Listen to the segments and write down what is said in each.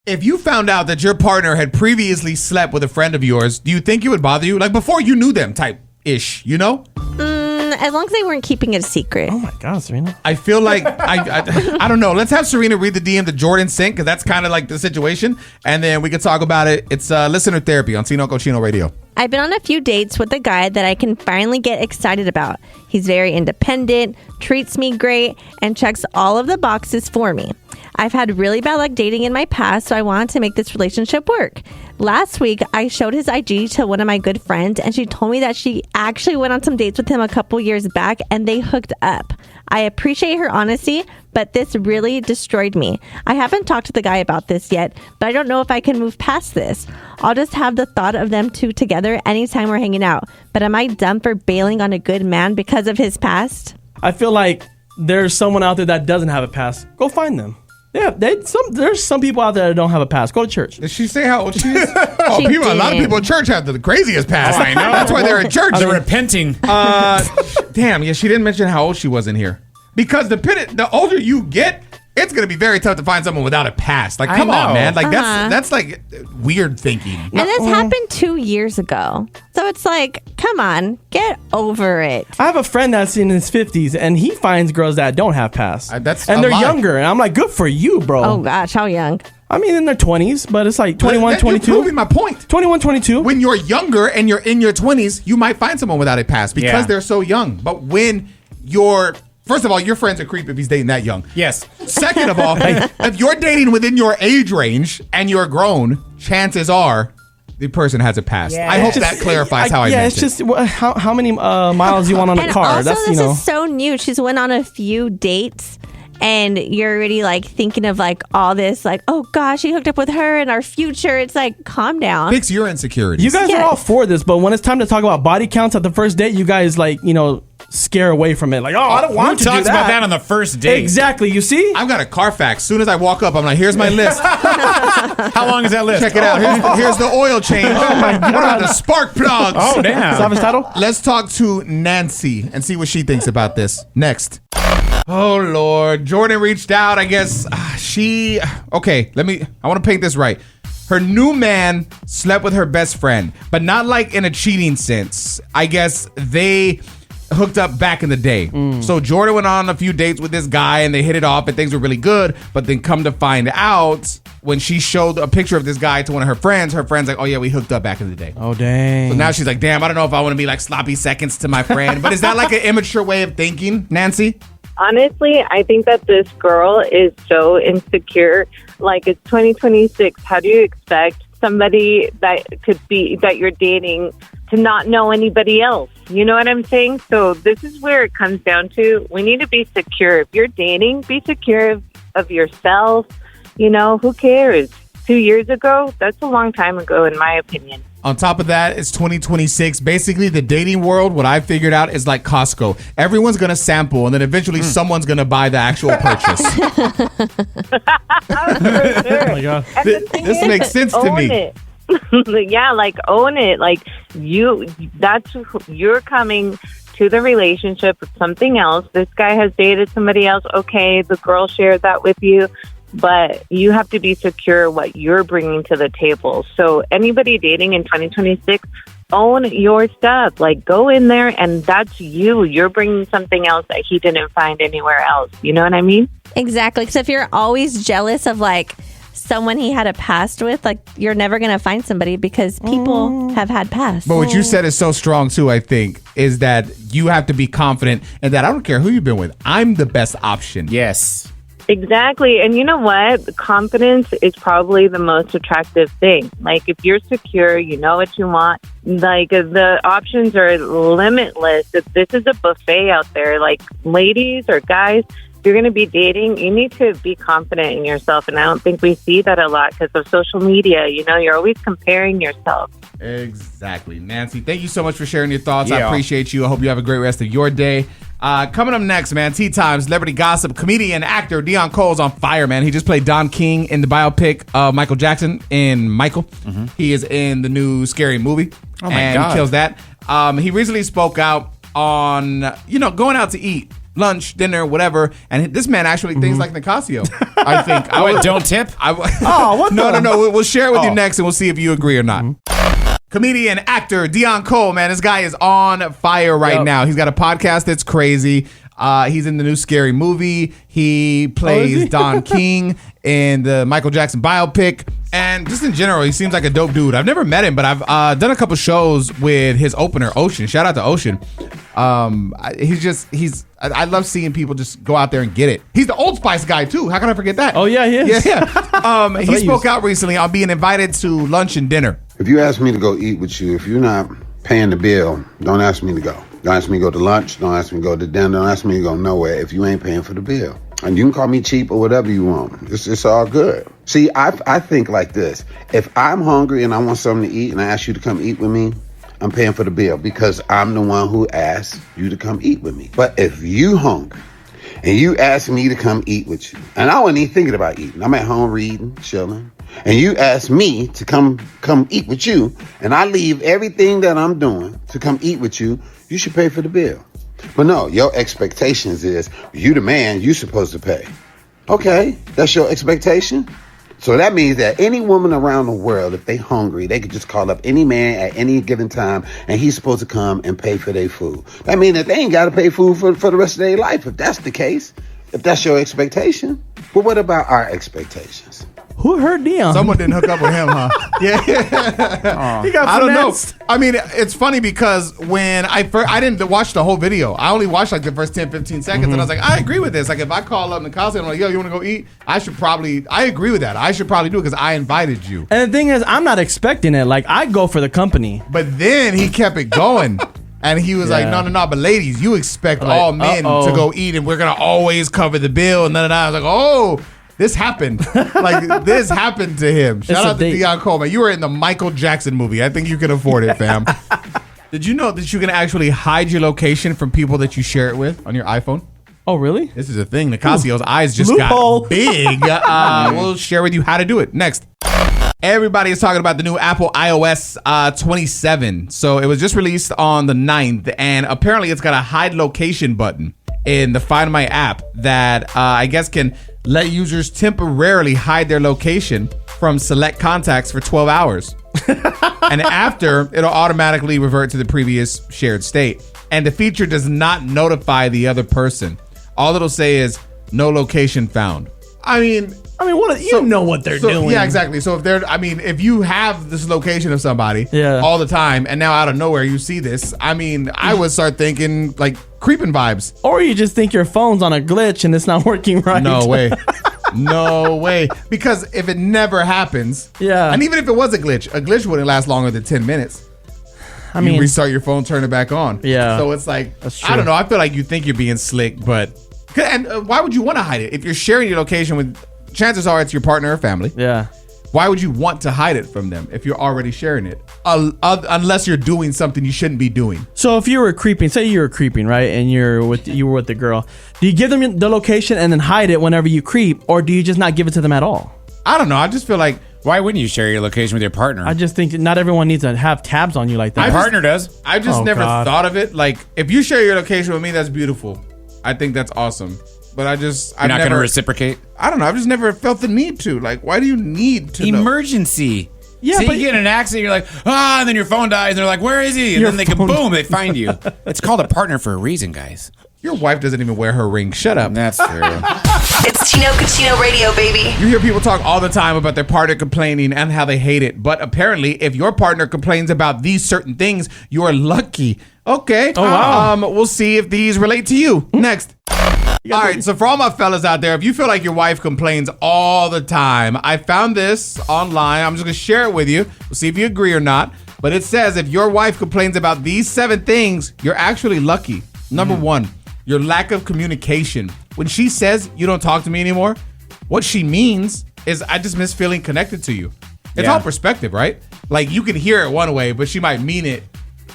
If you found out that your partner had previously slept with a friend of yours, do you think it would bother you? Like before you knew them type-ish, you know? As long as they weren't keeping it a secret. Oh my God, Serena. I feel like, I don't know. Let's have Serena read the DM to Jordan Sink, because that's kind of like the situation. And then we can talk about it. It's listener therapy on Tino Cochino Radio. I've been on a few dates with a guy that I can finally get excited about. He's very independent, treats me great, and checks all of the boxes for me. I've had really bad luck dating in my past, so I wanted to make this relationship work. Last week, I showed his IG to one of my good friends, and she told me that she actually went on some dates with him a couple years back, and they hooked up. I appreciate her honesty, but this really destroyed me. I haven't talked to the guy about this yet, but I don't know if I can move past this. I'll just have the thought of them two together anytime we're hanging out. But am I dumb for bailing on a good man because of his past? I feel like there's someone out there that doesn't have a past. Go find them. Yeah, there's some people out there that don't have a past. Go to church. Did she say how old she is? Oh, She a lot of didn't. people in church have the craziest past. Oh, I know. That's why they're in church. They're repenting. Damn, yeah, she didn't mention how old she was in here. Because the older you get, it's going to be very tough to find someone without a past. Like, come on, man. Like, that's like weird thinking. And this happened 2 years ago. So it's like, come on, get over it. I have a friend that's in his 50s, and he finds girls that don't have past. That's and a they're lot. younger. And I'm like, good for you, bro. Oh, gosh, how young? I mean, in their 20s, but it's like 21, You're 22. proving my point. 21, 22. When you're younger and you're in your 20s, you might find someone without a past because they're so young. But when you're... First of all, your friend's a creep if he's dating that young. Yes. Second of all, if you're dating within your age range and you're grown, chances are the person has a past. Yeah. I hope Just- that clarifies how I meant it's just how many miles you want on a And car. also, That's, this is so new. She's went on a few dates, and you're already like thinking of like all this, like, oh gosh, he hooked up with her and our future. It's like, calm down. Fix your insecurities. You guys Yes. are all for this, but when it's time to talk about body counts at the first date, you guys like, scare away from it. Like, oh, I don't want Who to do talks that. about that on the first date? Exactly. You see? I've got a Carfax. Soon as I walk up, I'm like, here's my list. How long is that list? Check it out. Here's the oil change. Oh my God. What about the spark plugs? Oh, Does that have damn. his title? Let's talk to Nancy and see what she thinks about this. Next. Oh, Lord. Jordan reached out. I guess okay, I want to paint this right. Her new man slept with her best friend, but not like in a cheating sense. I guess they hooked up back in the day. So Jordan went on a few dates with this guy and they hit it off and things were really good. But then come to find out, when she showed a picture of this guy to one of her friend's like, oh yeah, we hooked up back in the day. Oh, dang. So now she's like, damn, I don't know if I want to be like sloppy seconds to my friend. But is that like an immature way of thinking, Nancy? Honestly, I think that this girl is so insecure. Like, it's 2026. How do you expect somebody that you're dating to not know anybody else? You know what I'm saying? So this is where it comes down to. We need to be secure. If you're dating, be secure of yourself. Who cares? 2 years ago, that's a long time ago, in my opinion. On top of that, it's 2026. Basically, the dating world, what I figured out is like Costco. Everyone's going to sample, and then eventually someone's going to buy the actual purchase. Oh, my God. And the thing This is, makes sense to own me. it. Yeah, like own it. Like you're coming to the relationship with something else. This guy has dated somebody else. Okay, the girl shared that with you. But you have to be secure what you're bringing to the table. So anybody dating in 2026, own your stuff. Like, go in there and that's you. You're bringing something else that he didn't find anywhere else. You know what I mean? Exactly. Because if you're always jealous of like someone he had a past with, like, you're never going to find somebody because people have had past. But what you said is so strong, too, I think, is that you have to be confident and that I don't care who you've been with. I'm the best option. Yes. Exactly. And you know what? Confidence is probably the most attractive thing. Like, if you're secure, you know what you want, like, the options are limitless. If this is a buffet out there, like, ladies or guys, if you're going to be dating, you need to be confident in yourself. And I don't think we see that a lot because of social media. You're always comparing yourself. Exactly. Nancy, thank you so much for sharing your thoughts. I Yeah. appreciate you. I hope you have a great rest of your day. Coming up next, man, Tea Time, celebrity gossip, comedian, actor Dion Cole's on fire, man. He just played Don King in the biopic of Michael Jackson in Michael. He is in the new Scary Movie. Oh, my and God. he kills that. He recently spoke out on, going out to eat. lunch, dinner, whatever. And this man actually thinks like Nicasio. I think. Don't tip? No. We'll share it with you next, and we'll see if you agree or not. Comedian, actor Dion Cole, man, this guy is on fire right now. He's got a podcast that's crazy. He's in the new Scary Movie. He plays Don King in the Michael Jackson biopic. And just in general, he seems like a dope dude. I've never met him, but I've done a couple shows with his opener, Ocean. Shout out to Ocean. I love seeing people just go out there and get it. He's the Old Spice guy too. How can I forget that? Oh yeah, he is. Yeah. He spoke out recently on being invited to lunch and dinner. If you ask me to go eat with you, if you're not paying the bill, don't ask me to go. Don't ask me to go to lunch. Don't ask me to go to dinner. Don't ask me to go nowhere if you ain't paying for the bill. And you can call me cheap or whatever you want. It's all good. See, I think like this. If I'm hungry and I want something to eat and I ask you to come eat with me, I'm paying for the bill because I'm the one who asked you to come eat with me. But if you hungry and you ask me to come eat with you, and I wasn't even thinking about eating. I'm at home reading, chilling. And you ask me to come eat with you, and I leave everything that I'm doing to come eat with you, you should pay for the bill. But no, your expectations is, you the man, you supposed to pay. Okay, that's your expectation? So that means that any woman around the world, if they hungry, they could just call up any man at any given time, and he's supposed to come and pay for their food. That means that they ain't got to pay food for the rest of their life, if that's the case. If that's your expectation. But what about our expectations? Who hurt Dion? Someone didn't hook up with him, huh? Yeah. He got I don't know. finessed. I mean, it's funny because when I didn't watch the whole video. I only watched like the first 10, 15 seconds. And I was like, I agree with this. Like if I call up Nicasio and I'm like, yo, you want to go eat? I agree with that. I should probably do it because I invited you. And the thing is, I'm not expecting it. Like, I go for the company. But then he kept it going. And he was like, no. But ladies, you expect all men to go eat and we're going to always cover the bill. And then I was like, oh, this happened. Like, this happened to him. Shout out to Dion Coleman. You were in the Michael Jackson movie. I think you can afford it, fam. Did you know that you can actually hide your location from people that you share it with on your iPhone? Oh, really? This is a thing. Nicasio's eyes just Loophole. got big. We'll share with you how to do it next. Everybody is talking about the new Apple iOS 27. So it was just released on the 9th, and apparently it's got a hide location button in the Find My app that I guess can let users temporarily hide their location from select contacts for 12 hours. And after, it'll automatically revert to the previous shared state. And the feature does not notify the other person. All it'll say is, no location found. I mean, you know what they're doing. Yeah, exactly. So if you have this location of somebody all the time, and now out of nowhere you see this, I would start thinking like creeping vibes. Or you just think your phone's on a glitch and it's not working right. No way. No way. Because if it never happens, and even if it was a glitch wouldn't last longer than 10 minutes. You restart your phone, turn it back on. Yeah. So it's like, I don't know. I feel like you think you're being slick, but why would you want to hide it? If you're sharing your location with, chances are it's your partner or family. Yeah. Why would you want to hide it from them if you're already sharing it? Unless you're doing something you shouldn't be doing. So if you were creeping, say you were creeping, right? And you were with the girl. Do you give them the location and then hide it whenever you creep? Or do you just not give it to them at all? I don't know. I just feel like, why wouldn't you share your location with your partner? I just think not everyone needs to have tabs on you like that. My partner does. I just never thought of it. Like, if you share your location with me, that's beautiful. I think that's awesome. But I've not going to reciprocate? I don't know. I've just never felt the need to. Like, why do you need to know? Emergency. Yeah, so but you get in an accident, you're like, and then your phone dies, and they're like, where is he? And then they boom, they find you. It's called a partner for a reason, guys. Your wife doesn't even wear her ring. Shut up. That's true. It's Tino Cucino Radio, baby. You hear people talk all the time about their partner complaining and how they hate it. But apparently, if your partner complains about these certain things, you are lucky. Okay. Oh, wow. We'll see if these relate to you. Next. All right, so for all my fellas out there, if you feel like your wife complains all the time, I found this online. I'm just going to share it with you. We'll see if you agree or not. But it says if your wife complains about these 7 things, you're actually lucky. Number 1, your lack of communication. When she says you don't talk to me anymore, what she means is I just miss feeling connected to you. It's all perspective, right? Like you can hear it one way, but she might mean it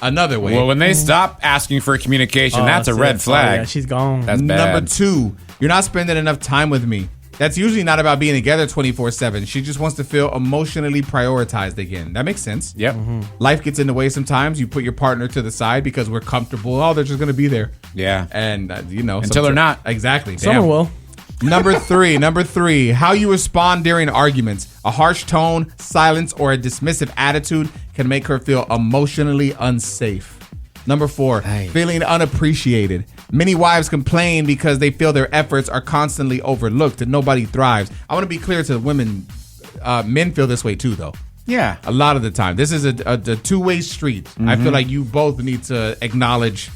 another way. Well, when they stop asking for communication, that's a red flag. Yeah, she's gone. That's bad. Number 2, you're not spending enough time with me. That's usually not about being together 24/7. She just wants to feel emotionally prioritized again. That makes sense. Yep. Life gets in the way sometimes. You put your partner to the side because we're comfortable. Oh, they're just going to be there. Yeah. And, Until they're not. Exactly. Someone Damn. will. Number three, how you respond during arguments. A harsh tone, silence, or a dismissive attitude can make her feel emotionally unsafe. Number 4, feeling unappreciated. Many wives complain because they feel their efforts are constantly overlooked and nobody thrives. I want to be clear to women. Men feel this way too, though. Yeah. A lot of the time. This is a two-way street. I feel like you both need to acknowledge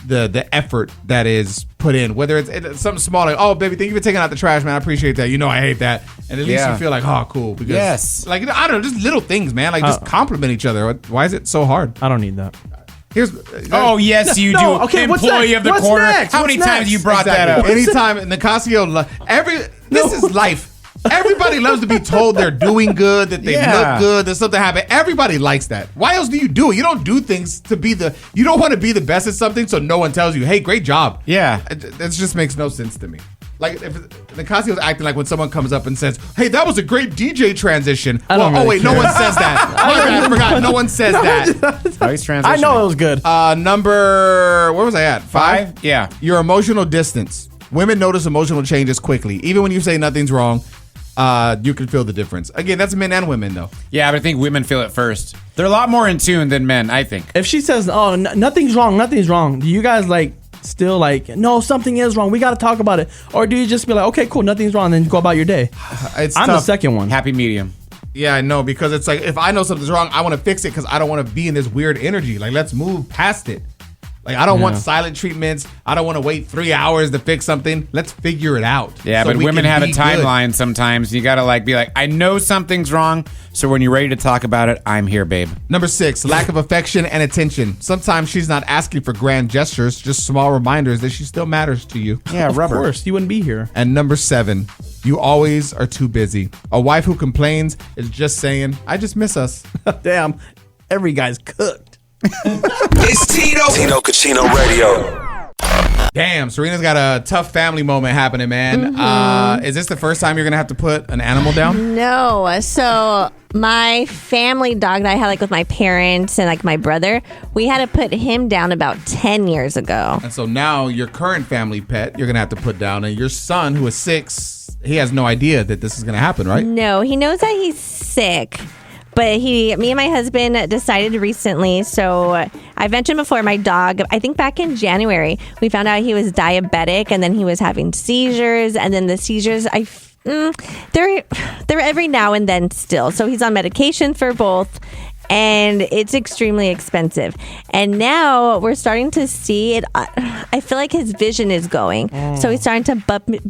the effort that is put in, whether it's something small like, oh baby, thank you for taking out the trash, man, I appreciate that, I hate that, and at least you feel like, oh cool, because like I don't know, just little things, man, like just compliment each other. Why is it so hard? I don't need that. Here's Oh yes, you do. Okay, what's Employee next? of the What's quarter. next? How What's many times next? you brought that up? Anytime Nicasio, this is life. Everybody loves to be told they're doing good, that they look good, that something happened. Everybody likes that. Why else do you do it? You don't do things to be you don't want to be the best at something so no one tells you, hey, great job. Yeah. That just makes no sense to me. Like, if Nicasio's acting like when someone comes up and says, hey, that was a great DJ transition. I don't really no care. one says that. My bad, I forgot. No one says that. Nice transition. I know it was good. Number, where was I at? 5? Yeah. Your emotional distance. Women notice emotional changes quickly. Even when you say nothing's wrong, you can feel the difference. Again, that's men and women, though. Yeah, but I think women feel it first. They're a lot more in tune than men, I think. If she says, "Oh, nothing's wrong," do you guys still no, something is wrong, we got to talk about it, or do you just be like, okay, cool, nothing's wrong, and then go about your day? It's I'm tough. the second one. Happy medium. Yeah, I know, because it's like, if I know something's wrong, I want to fix it because I don't want to be in this weird energy. Like, let's move past it. Like, I don't want silent treatments. I don't want to wait 3 hours to fix something. Let's figure it out. Yeah, so but we women can have a be timeline good. sometimes. You got to be like, I know something's wrong, so when you're ready to talk about it, I'm here, babe. Number 6, lack of affection and attention. Sometimes she's not asking for grand gestures, just small reminders that she still matters to you. Yeah, Of course, you wouldn't be here. And number 7, you always are too busy. A wife who complains is just saying, I just miss us. Damn, every guy's cooked. It's Tino Cucino Radio. Damn, Serena's got a tough family moment happening, man. Is this the first time you're going to have to put an animal down? No. So my family dog that I had with my parents and my brother, we had to put him down about 10 years ago. And so now your current family pet, you're going to have to put down. And your son, who is 6, he has no idea that this is going to happen, right? No, he knows that he's sick. But me and my husband decided recently, so I mentioned before, my dog, I think back in January, we found out he was diabetic and then he was having seizures, and then the seizures, they're every now and then still. So he's on medication for both, and it's extremely expensive. And now we're starting to see it. I feel like his vision is going. So he's starting to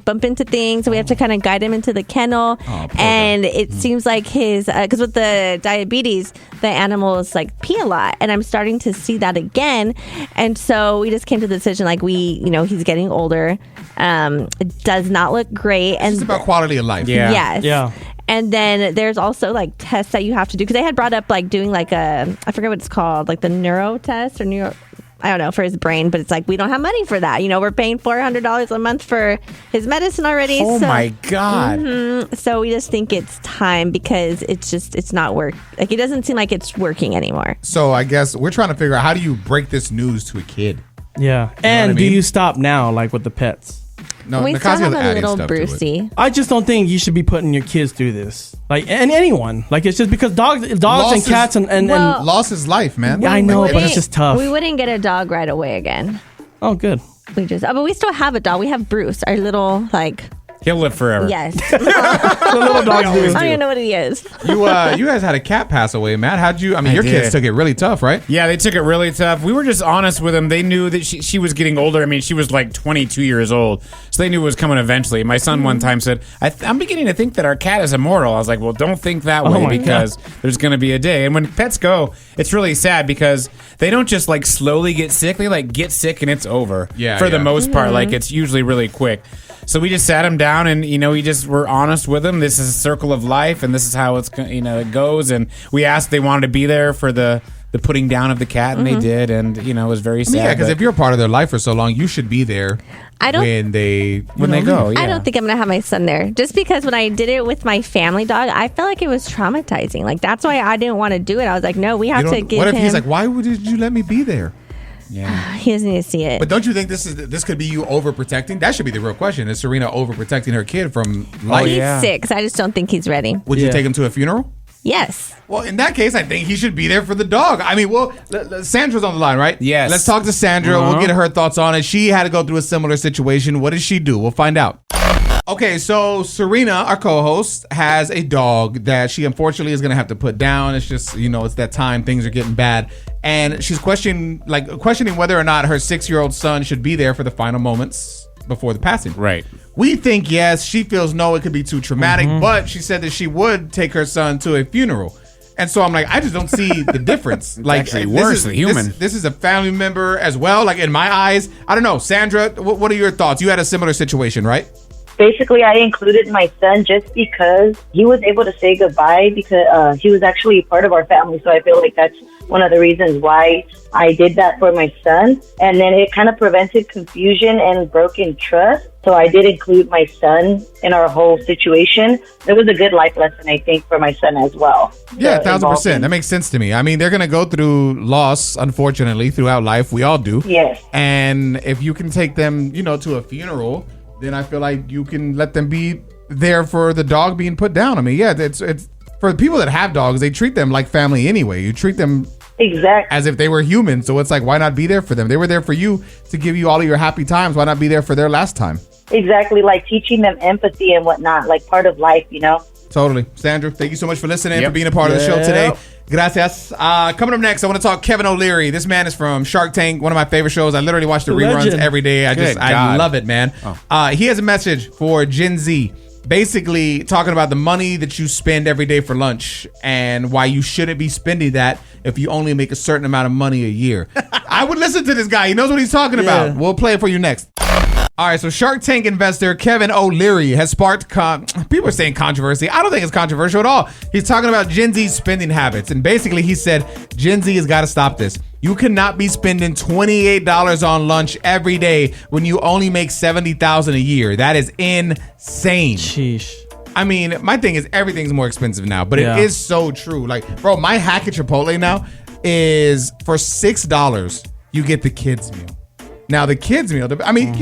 bump into things. So we have to kind of guide him into the kennel. And it seems like because with the diabetes, the animals pee a lot. And I'm starting to see that again. And so we just came to the decision, he's getting older. It does not look great. It's just about quality of life. Yeah. Yes. Yeah. And then there's also tests that you have to do, because they had brought up doing I forget what it's called, the neuro test or I don't know, for his brain, but it's we don't have money for that. We're paying $400 a month for his medicine already. Oh my God. So we just think it's time, because it's not work. It doesn't seem like it's working anymore. So I guess we're trying to figure out, how do you break this news to a kid? Yeah. And do you stop now, with the pets? No, We still Nicasio's have a adding little stuff to it. Brucey. I just don't think you should be putting your kids through this. And anyone. It's just because dogs and cats and Loss is life, man. Yeah, I know, but it's just tough. We wouldn't get a dog right away again. Oh, good. But we still have a dog. We have Bruce, our little He'll live forever. yes. The little dogs I don't even know what he is. You guys had a cat pass away, Matt. How'd you? I mean, your did. kids took it really tough, right? Yeah, they took it really tough. We were just honest with them. They knew that she was getting older. I mean, she was 22 years old. So they knew it was coming eventually. My son one time said, I'm beginning to think that our cat is immortal. I was like, well, don't think that way, my because there's going to be a day. And when pets go, it's really sad, because they don't just slowly get sick. They get sick and it's over. Yeah, For the yeah. most part, it's usually really quick. So we just sat him down, and we just were honest with him. This is a circle of life, and this is how it goes. And we asked if they wanted to be there for the the putting down of the cat, and they did, and it was very sad. Yeah, because if you're a part of their life for so long, you should be there when they go. Yeah. I don't think I'm gonna have my son there, just because when I did it with my family dog, I felt like it was traumatizing. Like that's why I didn't want to do it. I was like, no, we have to give him. What if he's like, why did you let me be there? Yeah, he doesn't need to see it. But don't you think this could be you overprotecting? That should be the real question. Is Serena overprotecting her kid from life? He's 6. I just don't think he's ready. Would you take him to a funeral? Yes. Well, in that case, I think he should be there for the dog. I mean, Sandra's on the line, right? Yes. Let's talk to Sandra. We'll get her thoughts on it. She had to go through a similar situation. What did she do? We'll find out. Okay, so Serena, our co-host, has a dog that she unfortunately is going to have to put down. It's just, it's that time. Things are getting bad. And she's questioning whether or not her 6-year-old son should be there for the final moments before the passing. Right. We think yes. She feels no, it could be too traumatic. But she said that she would take her son to a funeral. And so I'm like, I just don't see the difference. Like, actually worse than human. This is a family member as well. Like, in my eyes, I don't know. Sandra, what are your thoughts? You had a similar situation, right? Basically, I included my son just because he was able to say goodbye because he was actually part of our family. So I feel like that's one of the reasons why I did that for my son. And then it kind of prevented confusion and broken trust. So I did include my son in our whole situation. It was a good life lesson, I think, for my son as well. Yeah, 1,000%. That makes sense to me. I mean, they're going to go through loss, unfortunately, throughout life. We all do. Yes. And if you can take them, to a funeral, then I feel like you can let them be there for the dog being put down. I mean, yeah, it's for the people that have dogs, they treat them like family anyway. You treat them exactly as if they were human. So it's like, why not be there for them? They were there for you to give you all of your happy times. Why not be there for their last time? Exactly, like teaching them empathy and whatnot, like part of life, Totally. Sandra, thank you so much for listening, for being a part of the show today. Gracias. Coming up next, I want to talk Kevin O'Leary. This man is from Shark Tank, one of my favorite shows. I literally watch the reruns every day. I love it, man. He has a message for Gen Z, basically talking about the money that you spend every day for lunch and why you shouldn't be spending that if you only make a certain amount of money a year. I would listen to this guy. He knows what he's talking about. We'll play it for you next. All right, so Shark Tank investor Kevin O'Leary has sparked people are saying controversy. I don't think it's controversial at all. He's talking about Gen Z's spending habits, and basically he said Gen Z has got to stop this. You cannot be spending $28 on lunch every day when you only make $70,000 a year. That is insane. Sheesh. I mean, my thing is everything's more expensive now, but it is so true. Like, bro, my hack at Chipotle now is for $6 you get the kids meal. Now, the kids meal, I mean,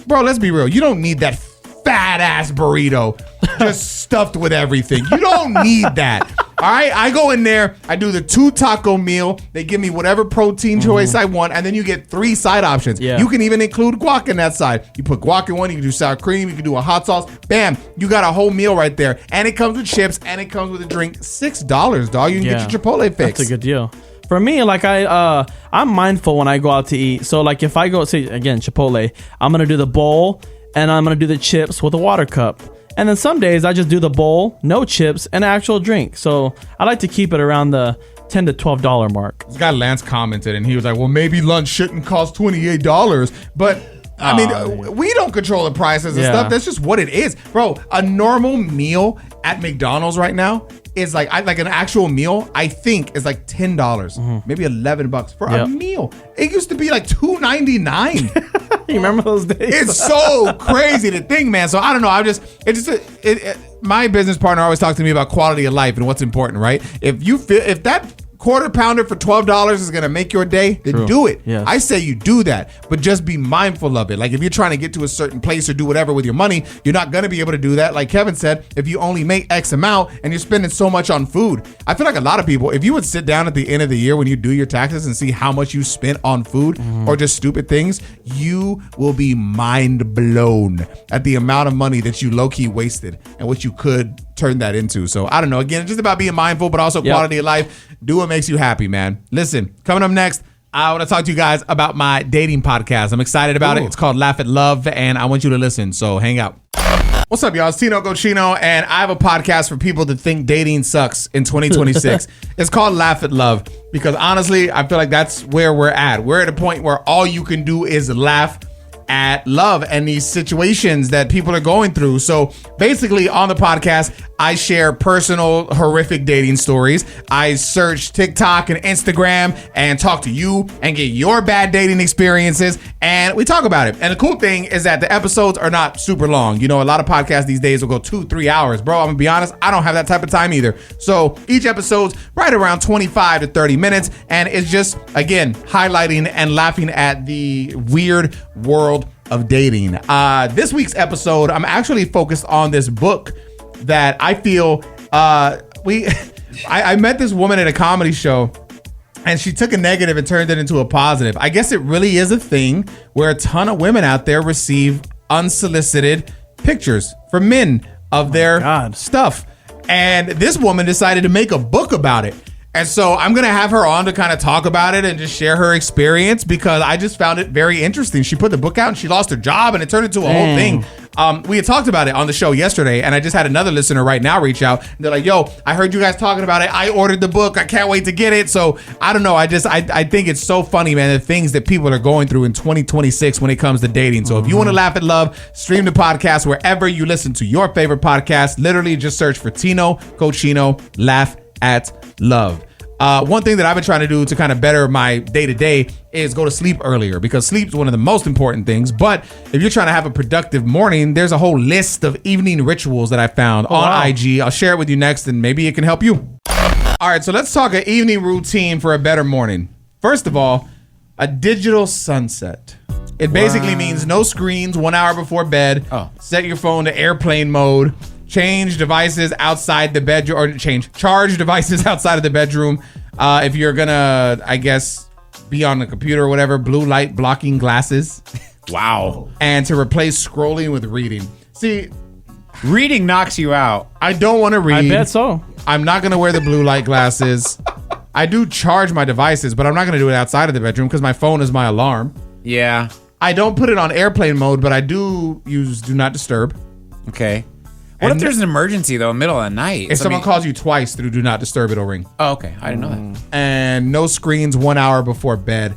bro, let's be real. You don't need that fat ass burrito just stuffed with everything. You don't need that. All right, I go in there, I do the 2 taco meal. They give me whatever protein choice I want, and then you get 3 side options. Yeah. You can even include guac in that side. You put guac in one, you can do sour cream, you can do a hot sauce. Bam, you got a whole meal right there. And it comes with chips, and it comes with a drink. $6, dog. You can get your Chipotle fix. That's a good deal. For me, like I'm mindful when I go out to eat. So like if I go, say again, Chipotle, I'm going to do the bowl and I'm going to do the chips with a water cup. And then some days I just do the bowl, no chips, and an actual drink. So I like to keep it around the $10 to $12 mark. This guy Lance commented and he was like, well, maybe lunch shouldn't cost $28. But I mean, we don't control the prices and stuff. That's just what it is. Bro, a normal meal at McDonald's right now is like an actual meal, I think is like $10, maybe $11 for a meal. It used to be like $2.99. You remember those days? It's so crazy to think, man. So I don't know. My business partner always talks to me about quality of life and what's important, right? If that quarter pounder for $12 is going to make your day, then do it. Yes. I say you do that, but just be mindful of it. Like if you're trying to get to a certain place or do whatever with your money, you're not going to be able to do that. Like Kevin said, if you only make X amount and you're spending so much on food. I feel like a lot of people, if you would sit down at the end of the year when you do your taxes and see how much you spent on food or just stupid things, you will be mind blown at the amount of money that you low-key wasted and what you could turn that into. So I don't know. Again, it's just about being mindful, but also quality of life. Do what makes you happy, man. Listen, coming up next, I want to talk to you guys about my dating podcast. I'm excited about it. It's called Laugh at Love, and I want you to listen. So hang out. What's up, y'all? It's Tino Cochino, and I have a podcast for people that think dating sucks in 2026. It's called Laugh at Love because honestly, I feel like that's where we're at. We're at a point where all you can do is laugh at love and these situations that people are going through. So basically on the podcast, I share personal horrific dating stories. I search TikTok and Instagram and talk to you and get your bad dating experiences, and we talk about it. And the cool thing is that the episodes are not super long. You know, a lot of podcasts these days will go 2-3 hours. Bro, I'm gonna be honest, I don't have that type of time either. So each episode's right around 25 to 30 minutes, and it's just, again, highlighting and laughing at the weird world of dating. This week's episode, I'm actually focused on this book that I feel I met this woman at a comedy show, and she took a negative and turned it into a positive. I guess it really is a thing where a ton of women out there receive unsolicited pictures from men of their stuff. And this woman decided to make a book about it. And so I'm going to have her on to kind of talk about it and just share her experience, because I just found it very interesting. She put the book out and she lost her job and it turned into a whole thing. We had talked about it on the show yesterday, and I just had another listener right now reach out. And they're like, yo, I heard you guys talking about it. I ordered the book. I can't wait to get it. So I don't know. I think it's so funny, man, the things that people are going through in 2026 when it comes to dating. So if you want to laugh at love, stream the podcast wherever you listen to your favorite podcast. Literally just search for Tino Cochino Laugh at Love. One thing that I've been trying to do to kind of better my day-to-day is go to sleep earlier, because sleep is one of the most important things. But if you're trying to have a productive morning, there's a whole list of evening rituals that I found on IG. I'll share it with you next, and maybe it can help you. All right, so let's talk an evening routine for a better morning. First of all, a digital sunset. It basically means no screens 1 hour before bed. Set your phone to airplane mode. Change devices outside the bedroom, or charge devices outside of the bedroom. If you're gonna, I guess, be on the computer or whatever, blue light blocking glasses. Wow. And to replace scrolling with reading. See, reading knocks you out. I don't want to read. I bet so. I'm not gonna wear the blue light glasses. I do charge my devices, but I'm not gonna do it outside of the bedroom because my phone is my alarm. Yeah. I don't put it on airplane mode, but I do use do not disturb. Okay. What if there's an emergency, though, middle of the night? If someone calls you twice through do not disturb, it'll ring. Oh, okay. I didn't know that. And no screens 1 hour before bed.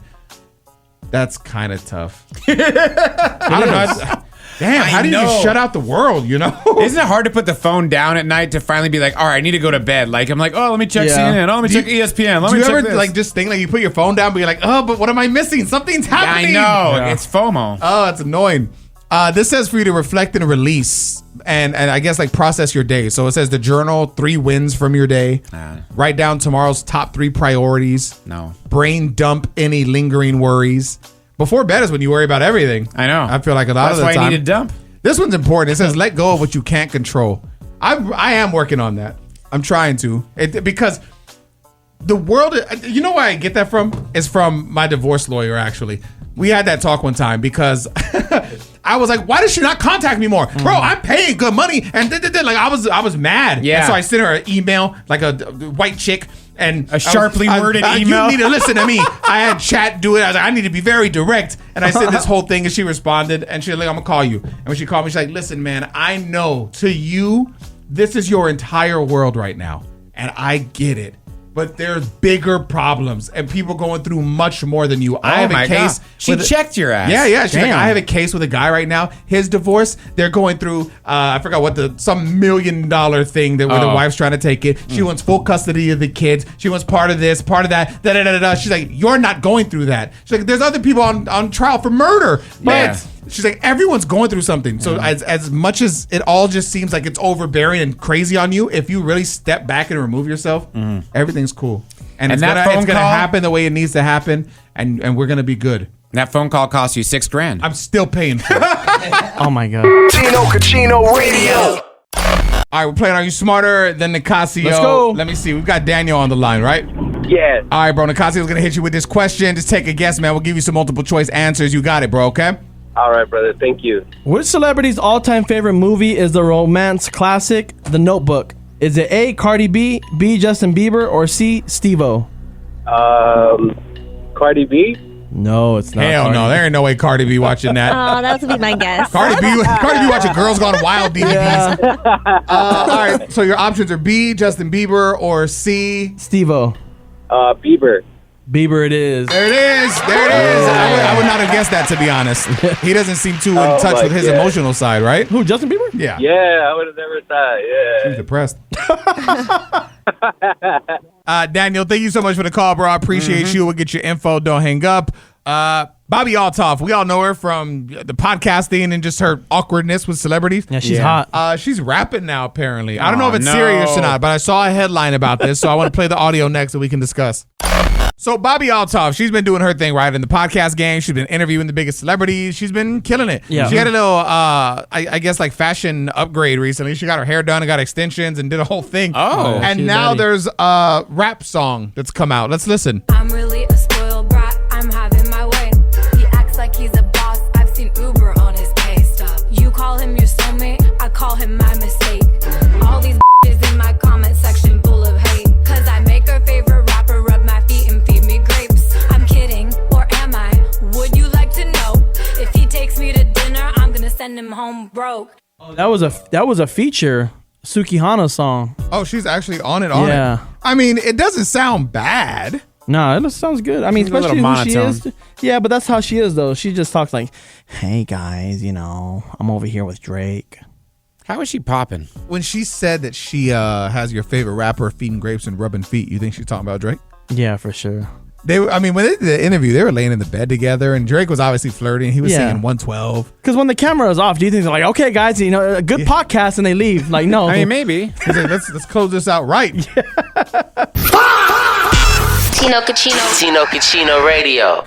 That's kind of tough. I don't know. Damn, how do you just shut out the world, you know? Isn't it hard to put the phone down at night to finally be like, all right, I need to go to bed? Like, I'm like, oh, let me check CNN. Oh, let me check ESPN. Let me check do you ever this. like just think like you put your phone down, but you're like, oh, but what am I missing? Something's happening. Yeah, I know. Yeah. It's FOMO. Oh, it's annoying. This says for you to reflect and release and I guess like process your day. So it says the journal 3 wins from your day. Write down tomorrow's top 3 priorities. No. Brain dump any lingering worries. Before bed is when you worry about everything. I know. I feel like a lot of the time. That's why I need a dump. This one's important. It says let go of what you can't control. I am working on that. I'm trying to. Because the world, you know where I get that from? It's from my divorce lawyer, actually. We had that talk one time because I was like, why does she not contact me more? Bro, I'm paying good money. And like I was mad. Yeah. And so I sent her an email, like a white chick. And a sharply worded email. You need to listen to me. I had chat do it. I was like, I need to be very direct. And I said this whole thing, and she responded, and she was like, I'm gonna call you. And when she called me, she's like, listen, man, I know to you, this is your entire world right now. And I get it. But there's bigger problems and people going through much more than you. I have a case. God. She checked your ass. Yeah. She's like, I have a case with a guy right now. His divorce, they're going through, I forgot what some $1 million thing that where the wife's trying to take it. She wants full custody of the kids. She wants part of this, part of that. Da. She's like, you're not going through that. She's like, there's other people on trial for murder. But she's like, everyone's going through something. So as much as it all just seems like it's overbearing and crazy on you, if you really step back and remove yourself, everything's cool. And it's gonna happen the way it needs to happen, and we're gonna be good. That phone call cost you $6,000. I'm still paying for it. Oh my God. Tino Cochino Radio. All right, we're playing Are You Smarter Than Nicasio? Let's go. Let me see. We've got Daniel on the line, right? Yeah. All right, bro. Nicasio's gonna hit you with this question. Just take a guess, man. We'll give you some multiple choice answers. You got it, bro, okay? All right, brother. Thank you. Which celebrity's all-time favorite movie is the romance classic The Notebook? Is it A, Cardi B, B, Justin Bieber, or C, Steve-O? Cardi B? No, it's not. Hell no. There ain't no way Cardi B watching that. Oh, that would be my guess. Cardi B watching Girls Gone Wild DVDs. All right, so your options are B, Justin Bieber, or C, Steve-O. Bieber. Bieber it is. There it is. I would not have guessed that, to be honest. He doesn't seem too in touch with his emotional side, right? Who, Justin Bieber? Yeah. Yeah, I would have never thought. Yeah. He's depressed. Daniel, thank you so much for the call, bro. I appreciate you. We'll get your info. Don't hang up. Bobby Altoff, we all know her from the podcasting and just her awkwardness with celebrities. Yeah, she's hot. She's rapping now, apparently. I don't know if it's serious or not, but I saw a headline about this, so I want to play the audio next that we can discuss. So Bobby Altoff, she's been doing her thing, right, in the podcast game. She's been interviewing the biggest celebrities. She's been killing it. Yeah. She had a little, I guess, like fashion upgrade recently. She got her hair done and got extensions and did a whole thing. Oh. And now there's a rap song that's come out. Let's listen. I'm really a spoiled brat. I'm having my way. He acts like he's a boss. I've seen Uber on his pay stub. You call him your soulmate. I call him my mistake. All these in my comment section full of hate. Cause I make her favorite rapper rub my feet and feed me grapes. I'm kidding, or am I? Would you like to know? If he takes me to dinner, I'm gonna send him home broke. Oh, that was a feature Sukihana song. Oh, she's actually on it. I mean, it doesn't sound bad. No, it sounds good. I mean, She's a little especially who she monotone. is. Yeah, but that's how she is, though. She just talks like, hey, guys, I'm over here with Drake. How is she popping? When she said that she has your favorite rapper feeding grapes and rubbing feet, you think she's talking about Drake? Yeah, for sure. When they did the interview, they were laying in the bed together, and Drake was obviously flirting. He was singing 112. Because when the camera is off, do you think they're like, okay, guys, a good podcast, and they leave? Like, no. I mean, maybe. He's like, let's close this out right. Tino Cucino Radio.